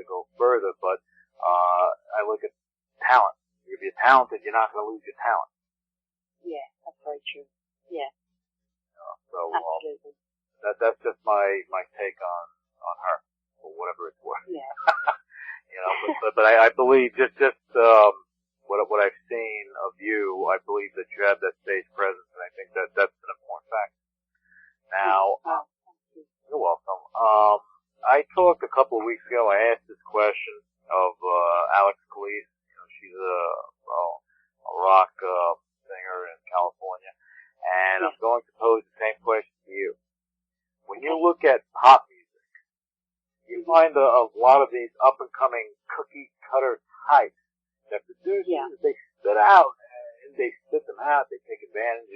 to go further, but I look at talent. If you're talented, you're not going to lose your talent. Yeah, that's very true. Yeah. So absolutely. That's just my take on her, or whatever it's worth. Yeah. But I believe just what I've seen of you, I believe that you have that stage presence, and I think that's an important fact. Now, you're welcome. I talked a couple of weeks ago. I asked this question of Alex Calise. She's a rock singer in California, and I'm going to pose the same question to you. When you look at pop music, you find a lot of these up-and-coming cookie-cutter types that producers, they spit out, and they spit them out. They take advantage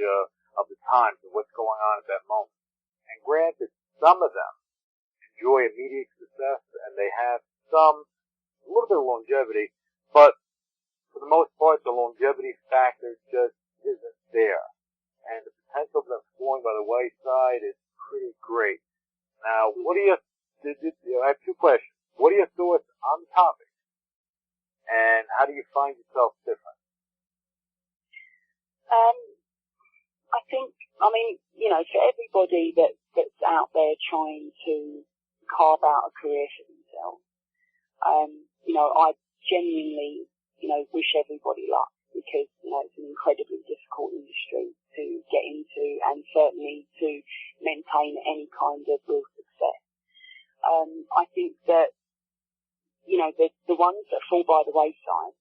of the times and what's going on at that moment. And granted, some of them enjoy immediate success, and they have a little bit of longevity, but for the most part, the longevity factor just isn't there. And the potential of them falling by the wayside is pretty great. Now, I have two questions. What are your thoughts on the topic? And how do you find yourself different? I think, for everybody that's out there trying to carve out a career for themselves, I genuinely, wish everybody luck, because, it's an incredibly difficult industry to get into, and certainly to maintain any kind of real success. I think that, the ones that fall by the wayside,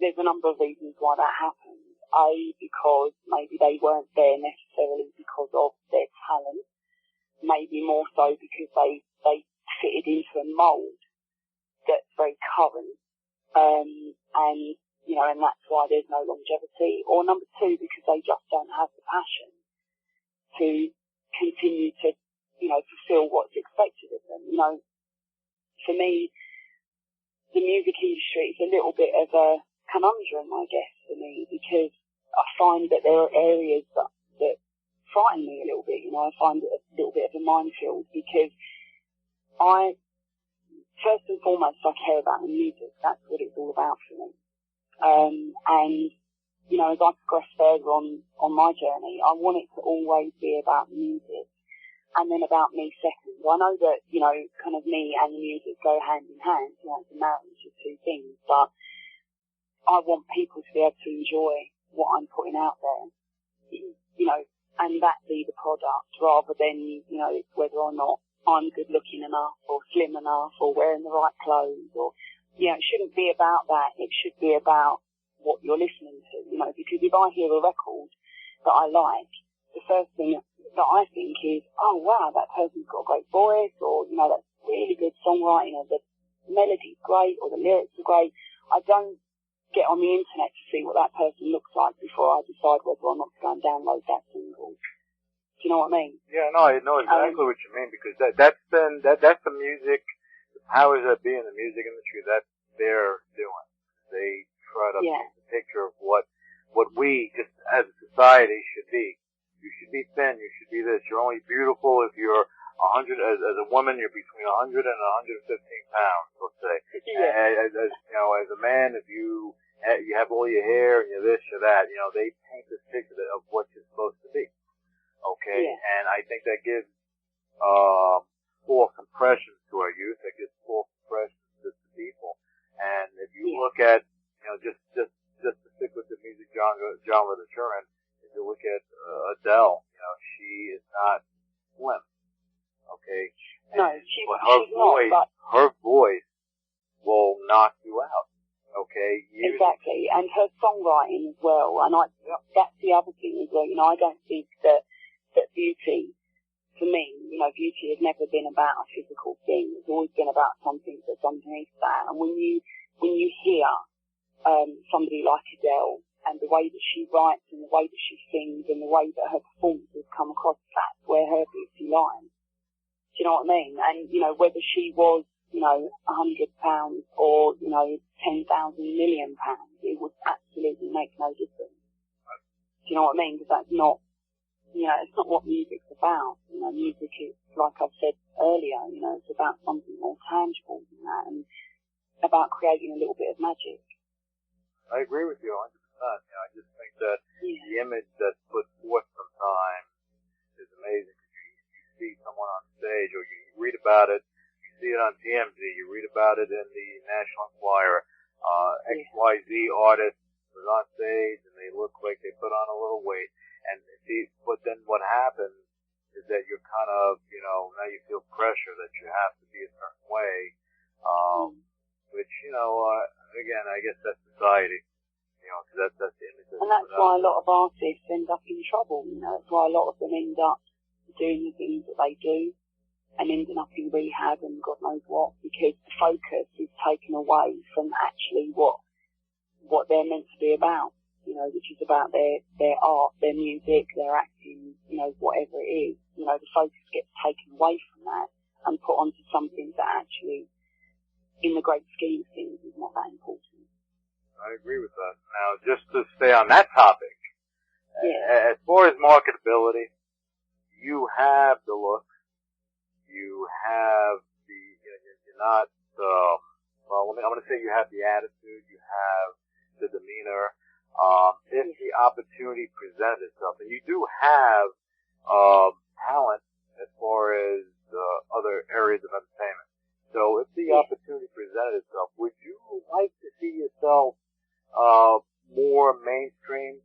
there's a number of reasons why that happens. Because maybe they weren't there necessarily because of their talent, maybe more so because they fitted into a mould that's very current, and that's why there's no longevity. Or number two, because they just don't have the passion to continue to, fulfill what's expected of them. For me, the music industry is a little bit of a conundrum, I guess, for me, because I find that there are areas that frighten me a little bit. I find it a little bit of a minefield, because first and foremost, I care about the music. That's what it's all about for me. And, as I progress further on my journey, I want it to always be about the music, and then about me second. I know that, kind of me and the music go hand in hand. It's a marriage of two things, but I want people to be able to enjoy what I'm putting out there, and that be the product, rather than, whether or not I'm good looking enough or slim enough or wearing the right clothes, or, it shouldn't be about that. It should be about what you're listening to, because if I hear a record that I like, the first thing that I think is, oh wow, that person's got a great voice, or, that's really good songwriting, or the melody's great, or the lyrics are great. I don't get on the internet to see what that person looks like before I decide whether or not to go and download that single. Do you know what I mean? Yeah, no, I know exactly what you mean, because that's the music, the powers that be in the music industry, that they're doing. They try to paint a picture of what we, just as a society, should be. You should be thin, you should be this. You're only beautiful if you're 100, as a woman, you're between 100 and 115 pounds, let's say. Yeah. As a man, if you have all your hair and you're this, you're that, they paint this picture of what you're supposed to be. Okay? Yeah. And I think that gives, false impressions to our youth, that gives false impressions to people. And if you look at, just to stick with the music genre that you're in, if you look at, Adele, she is not slim. Okay? No, she's not. Her voice will knock you out. Okay? Exactly. And her songwriting as well. And that's the other thing as well. I don't think that beauty, for me, beauty has never been about a physical thing. It's always been about something that's underneath that. And when you hear, somebody like Adele, and the way that she writes, and the way that she sings, and the way that her performances come across, that's where her beauty lies. Do you know what I mean? And, whether she was, 100 pounds or, 10,000 million pounds, it would absolutely make no difference. Do you know what I mean? Because that's not you know, it's not what music's about. You know, music is, like I've said earlier, you know, it's about something more tangible than that and about creating a little bit of magic. I agree with you 100%. You know, I just think that the image that's put forth sometimes is amazing. You see someone on stage, or you read about it, you see it on TMZ, you read about it in the National Enquirer. XYZ artist was on stage and they look like they put on a little weight. And see, but then what happens is that you're kind of, you know, now you feel pressure that you have to be a certain way, which, you know, again, I guess that's society, you know, because that's the image. And that's why a lot of artists end up in trouble, you know, that's why a lot of them end up doing the things that they do and ending up in rehab and God knows what, because the focus is taken away from actually what they're meant to be about. You know, which is about their art, their music, their acting, you know, whatever it is. You know, the focus gets taken away from that and put onto something that actually, in the great scheme of things, is not that important. I agree with that. Now, just to stay on that topic, as far as marketability, you have the look, you have the, you know, you're not, well, I'm going to say you have the attitude, you have the demeanor. If the opportunity presented itself, and you do have talent as far as other areas of entertainment. So if the opportunity presented itself, would you like to see yourself more mainstream,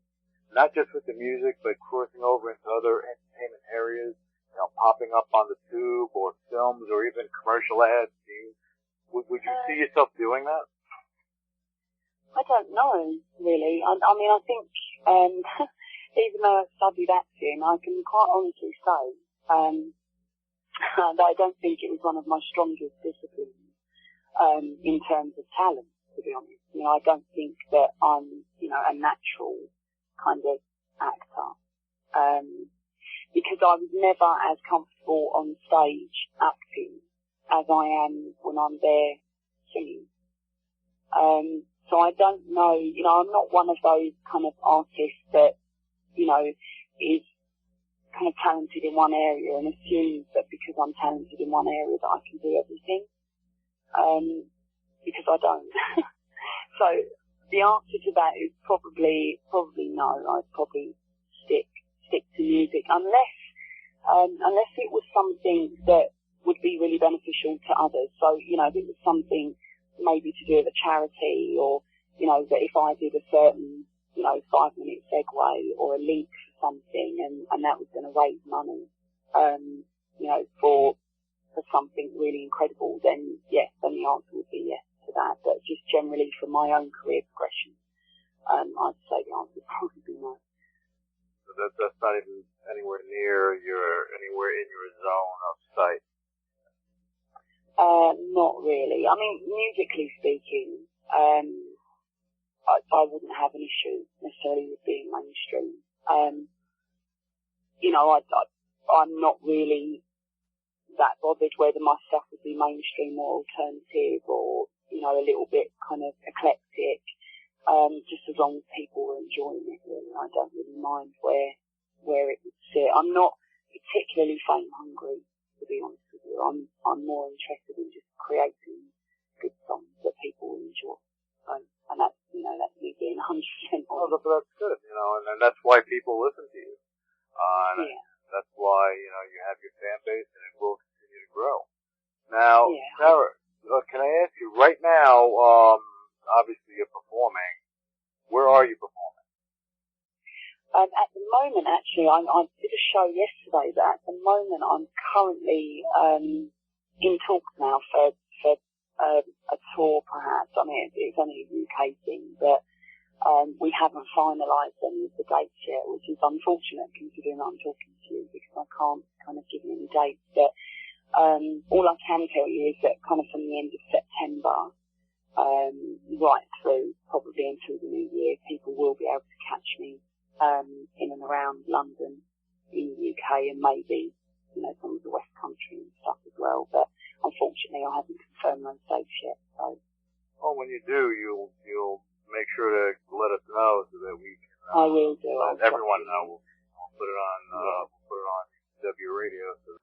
not just with the music, but crossing over into other entertainment areas, you know, popping up on the tube or films or even commercial ads? Would you see yourself doing that? I don't know, really. I mean, I think, even though I've studied acting, I can quite honestly say, that I don't think it was one of my strongest disciplines, in terms of talent, to be honest. You know, I don't think that I'm, you know, a natural kind of actor, because I was never as comfortable on stage acting as I am when I'm there singing. So I don't know, you know, I'm not one of those kind of artists that, you know, is kind of talented in one area and assumes that because I'm talented in one area that I can do everything. Because I don't. So the answer to that is probably no. I'd probably stick to music unless it was something that would be really beneficial to others. So, you know, if it was something maybe to do with a charity, or, you know, that if I did a certain, you know, 5-minute segue or a link for something and that was going to raise money, you know, for something really incredible, then yes, then the answer would be yes to that. But just generally for my own career progression, I'd say the answer would probably be no. So that's not even anywhere in your zone of sight. Not really. I mean, musically speaking, I wouldn't have an issue necessarily with being mainstream. You know, I'm not really that bothered whether my stuff would be mainstream or alternative or, you know, a little bit kind of eclectic, just as long as people were enjoying it, really. I don't really mind where it would sit. I'm not particularly fame hungry, to be honest with you. I'm more interested in just creating good songs that people will enjoy. So, and that's, you know, that's me being 100% honest. Oh, but that's good, you know, and that's why people listen to you. That's why, you know, you have your fan base and it will continue to grow. Now, Sarah, can I ask you, right now, obviously you're performing. Where are you performing? At the moment, actually, I did a show yesterday, but at the moment I'm currently in talks now for a tour, perhaps. I mean, it's only a UK thing, but we haven't finalised any of the dates yet, which is unfortunate considering I'm talking to you, because I can't kind of give you any dates. But all I can tell you is that kind of from the end of September right through probably into the new year, people will be able to catch me in and around London, in the UK, and maybe, you know, some of the West Country and stuff as well. But unfortunately, I haven't confirmed those dates yet. So, well, when you do, you'll make sure to let us know so that we can. I will do. Let everyone know. put it on W Radio so